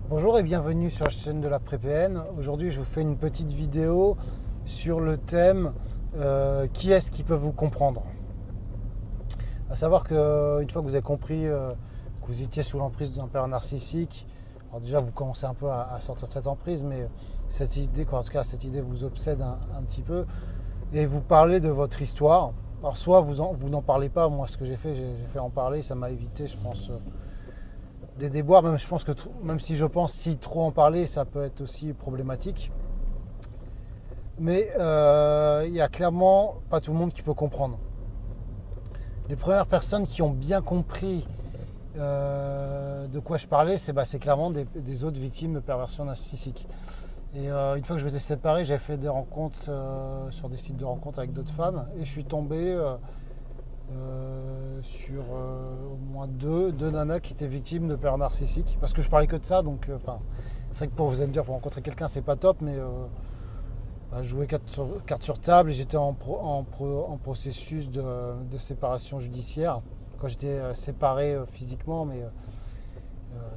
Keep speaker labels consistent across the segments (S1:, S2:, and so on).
S1: Bonjour et bienvenue sur la chaîne de la PrépN. Aujourd'hui, je vous fais une petite vidéo sur le thème qui est-ce qui peut vous comprendre. À savoir qu'une fois que vous avez compris que vous étiez sous l'emprise d'un père narcissique, alors déjà vous commencez un peu à sortir de cette emprise, mais cette idée, en tout cas cette idée vous obsède un petit peu et vous parlez de votre histoire. Alors soit vous n'en parlez pas, moi ce que j'ai fait en parler, ça m'a évité, je pense, des déboires, même je pense que même si je pense si trop en parler, ça peut être aussi problématique. Mais il y a clairement pas tout le monde qui peut comprendre. Les premières personnes qui ont bien compris de quoi je parlais, c'est clairement des autres victimes de perversion narcissique. Et une fois que je m'étais séparé, j'ai fait des rencontres sur des sites de rencontres avec d'autres femmes et je suis tombé sur au moins deux nanas qui étaient victimes de pères narcissiques. Parce que je parlais que de ça, donc c'est vrai que vous allez me dire, pour rencontrer quelqu'un, c'est pas top, mais je jouais carte sur table et j'étais en processus de séparation judiciaire. Quand j'étais séparé physiquement, mais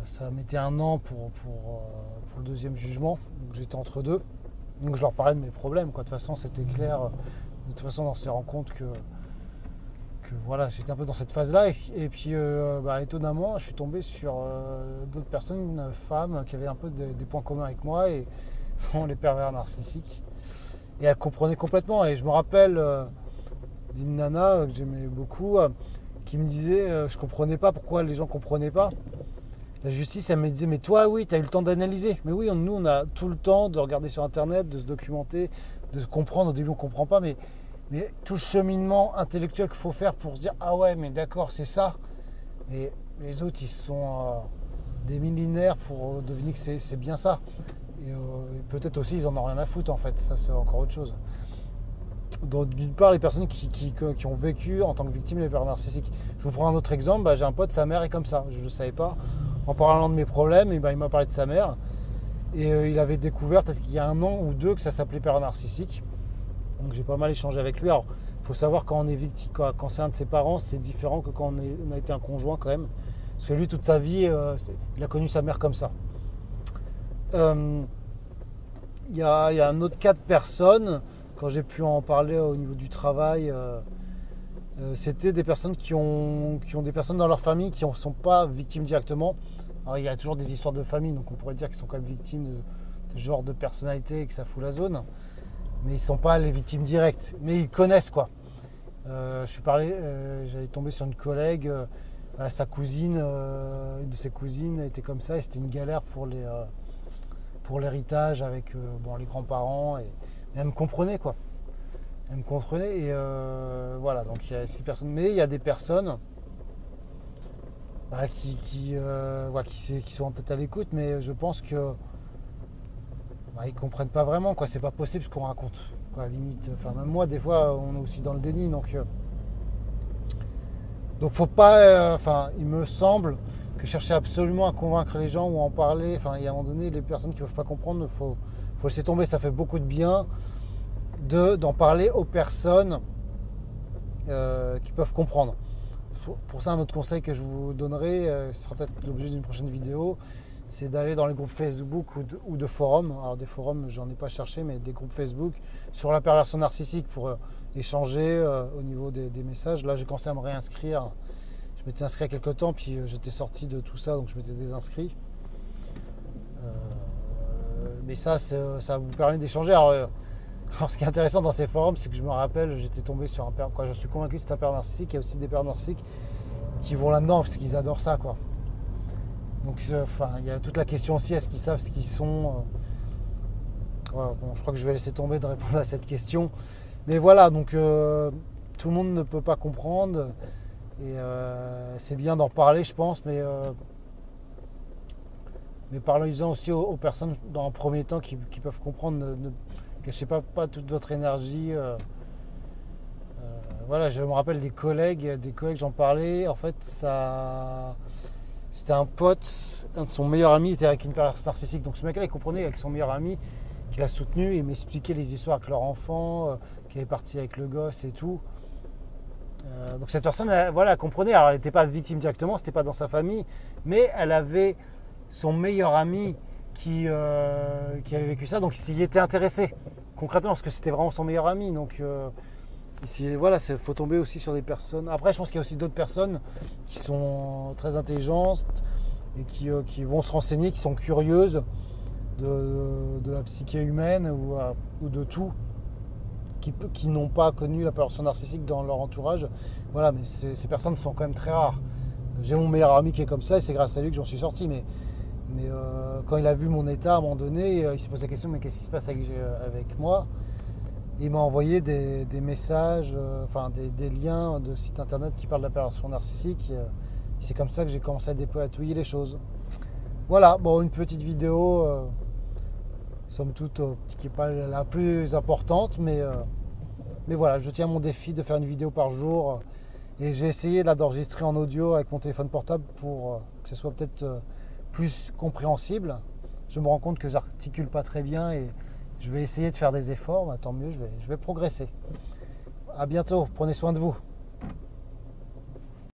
S1: ça mettait un an pour le deuxième jugement, donc j'étais entre deux. Donc je leur parlais de mes problèmes, quoi. De toute façon, c'était clair, de toute façon, dans ces rencontres que voilà, j'étais un peu dans cette phase-là. Et puis, étonnamment, je suis tombé sur d'autres personnes, une femme qui avait un peu des points communs avec moi, et les pervers narcissiques. Et elle comprenait complètement. Et je me rappelle d'une nana que j'aimais beaucoup, qui me disait, je comprenais pas pourquoi les gens comprenaient pas. La justice, elle me disait, mais toi, oui, tu as eu le temps d'analyser. Mais oui, nous, on a tout le temps de regarder sur Internet, de se documenter, de se comprendre. Au début, on ne comprend pas, mais tout le cheminement intellectuel qu'il faut faire pour se dire, ah ouais, mais d'accord, c'est ça. Mais les autres, ils sont des millénaires pour deviner que c'est bien ça. Et peut-être aussi, ils en ont rien à foutre, en fait. Ça, c'est encore autre chose. Donc, d'une part, les personnes qui ont vécu en tant que victimes les pères narcissiques. Je vous prends un autre exemple. J'ai un pote, sa mère est comme ça. Je ne le savais pas. En parlant de mes problèmes, il m'a parlé de sa mère. Et il avait découvert, peut-être qu'il y a un an ou deux, que ça s'appelait père narcissique. Donc j'ai pas mal échangé avec lui. Alors, il faut savoir quand on est victime, quand c'est un de ses parents, c'est différent que quand on a été un conjoint quand même. Parce que lui, toute sa vie, il a connu sa mère comme ça. Il y a un autre cas de personne, quand j'ai pu en parler au niveau du travail, c'était des personnes qui ont des personnes dans leur famille qui ne sont pas victimes directement. Alors il y a toujours des histoires de famille, donc on pourrait dire qu'ils sont quand même victimes de ce genre de personnalité et que ça fout la zone. Mais ils ne sont pas les victimes directes. Mais ils connaissent, quoi. J'allais tomber sur une collègue, sa cousine, une de ses cousines était comme ça, et c'était une galère pour l'héritage avec les grands-parents. Mais elle me comprenait, quoi. Elle me comprenait, et voilà. Donc il y a ces personnes. Mais il y a des personnes qui sont peut-être à l'écoute, mais je pense que ils comprennent pas vraiment, quoi. C'est pas possible ce qu'on raconte, quoi, à la limite. Enfin, même moi, des fois, on est aussi dans le déni, donc faut pas. Il me semble que chercher absolument à convaincre les gens ou à en parler. Enfin, il y a un moment donné, les personnes qui peuvent pas comprendre, faut laisser tomber. Ça fait beaucoup de bien d'en parler aux personnes qui peuvent comprendre. Pour ça, un autre conseil que je vous donnerai, ce sera peut-être l'objet d'une prochaine vidéo, c'est d'aller dans les groupes Facebook ou de forums. Alors des forums, j'en ai pas cherché, mais des groupes Facebook sur la perversion narcissique pour échanger au niveau des messages. Là, j'ai commencé à me réinscrire. Je m'étais inscrit il y a quelques temps, puis j'étais sorti de tout ça, donc je m'étais désinscrit. Mais ça vous permet d'échanger. Alors, ce qui est intéressant dans ces forums, c'est que je me rappelle, j'étais tombé sur un père. Je suis convaincu que c'est un père narcissique. Il y a aussi des pères narcissiques qui vont là-dedans parce qu'ils adorent ça, quoi. Donc, il y a toute la question aussi, est-ce qu'ils savent ce qu'ils sont je crois que je vais laisser tomber de répondre à cette question. Mais voilà, donc tout le monde ne peut pas comprendre. Et c'est bien d'en parler, je pense, mais parlez-en aussi aux personnes dans un premier temps qui peuvent comprendre. Ne cachez pas toute votre énergie. Voilà, je me rappelle des collègues, j'en parlais. En fait, c'était un pote, un de son meilleur ami était avec une personne narcissique. Donc ce mec-là, il comprenait avec son meilleur ami qui l'a soutenu et m'expliquait les histoires avec leur enfant, qui est parti avec le gosse et tout. Donc cette personne, elle comprenait. Alors elle n'était pas victime directement, c'était pas dans sa famille, mais elle avait son meilleur ami qui avait vécu ça, donc il s'y était intéressé concrètement, parce que c'était vraiment son meilleur ami. Donc ici, voilà, il faut tomber aussi sur des personnes. Après, je pense qu'il y a aussi d'autres personnes qui sont très intelligentes et qui vont se renseigner, qui sont curieuses de la psyché humaine ou de tout, qui n'ont pas connu la perversion narcissique dans leur entourage. Voilà, mais ces personnes sont quand même très rares. J'ai mon meilleur ami qui est comme ça et c'est grâce à lui que j'en suis sorti. Mais quand il a vu mon état à un moment donné, il s'est posé la question, mais qu'est-ce qui se passe avec moi? Il m'a envoyé des messages, des liens de sites internet qui parlent de la perversion narcissique. C'est comme ça que j'ai commencé à dépatouiller les choses. Voilà, bon, une petite vidéo, somme toute, qui n'est pas la plus importante, mais voilà, je tiens à mon défi de faire une vidéo par jour. Et j'ai essayé là d'enregistrer en audio avec mon téléphone portable pour que ce soit peut-être plus compréhensible. Je me rends compte que j'articule pas très bien et je vais essayer de faire des efforts. Tant mieux, je vais progresser. À bientôt, prenez soin de vous.